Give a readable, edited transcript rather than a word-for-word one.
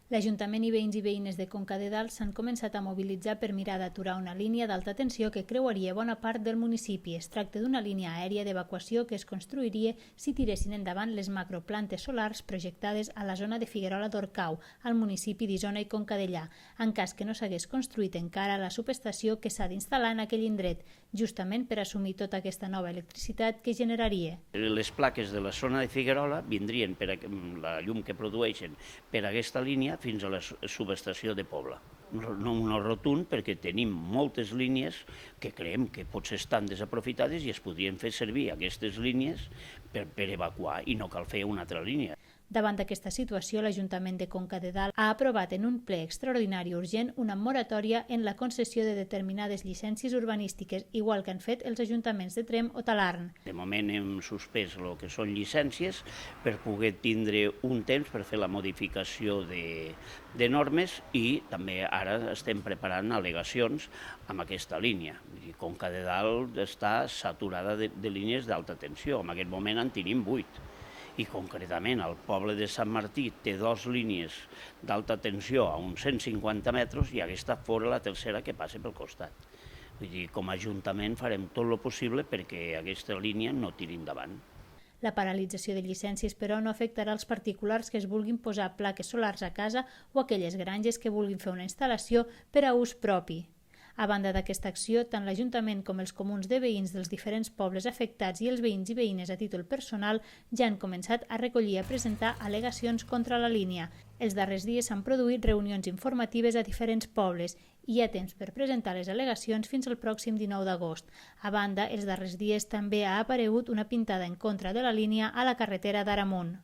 L'Ajuntament i veïns i veïnes de Conca de Dalt s'han començat a mobilitzar per mirar d'aturar una línia d'alta tensió que creuaria bona part del municipi. Es tracta d'una línia aèria d'evacuació que es construiria si tiressin endavant les macroplantes solars projectades a la zona de Figuerola d'Orcau, al municipi d'Isona i Conca Dellà, en cas que no s'hagués construït encara la subestació que s'ha d'instal·lar en aquell indret, justament per assumir tota aquesta nova electricitat que generaria. Les plaques de la zona de Figuerola vindrien per la llum que produeixen per aquesta línia fins a la subestació de Pobla. No rotund perquè tenim moltes línies que creiem que potser estan desaprofitades i es podrien fer servir aquestes línies per evacuar i no cal fer una altra línia. Davant d'aquesta situació, l'Ajuntament de Conca de Dalt ha aprovat en un ple extraordinari urgent una moratòria en la concessió de determinades llicències urbanístiques, igual que han fet els ajuntaments de Tremp o Talarn. De moment hem suspès el que són llicències per poder tindre un temps per fer la modificació de normes i també ara estem preparant al·legacions amb aquesta línia. Conca de Dalt està saturada de línies d'alta tensió, en aquest moment en tenim 8. I concretament el poble de Sant Martí té 2 línies d'alta tensió a uns 150 metres i aquesta fora la tercera que passa pel costat. Vull dir, com a Ajuntament farem tot el possible perquè aquesta línia no tiri endavant. La paralització de llicències, però, no afectarà els particulars que es vulguin posar plaques solars a casa o aquelles granges que vulguin fer una instal·lació per a ús propi. A banda d'aquesta acció, tant l'Ajuntament com els comuns de veïns dels diferents pobles afectats i els veïns i veïnes a títol personal ja han començat a recollir i a presentar al·legacions contra la línia. Els darrers dies s'han produït reunions informatives a diferents pobles i hi ha temps per presentar les al·legacions fins al pròxim 19 d'agost. A banda, els darrers dies també ha aparegut una pintada en contra de la línia a la carretera d'Aramunt.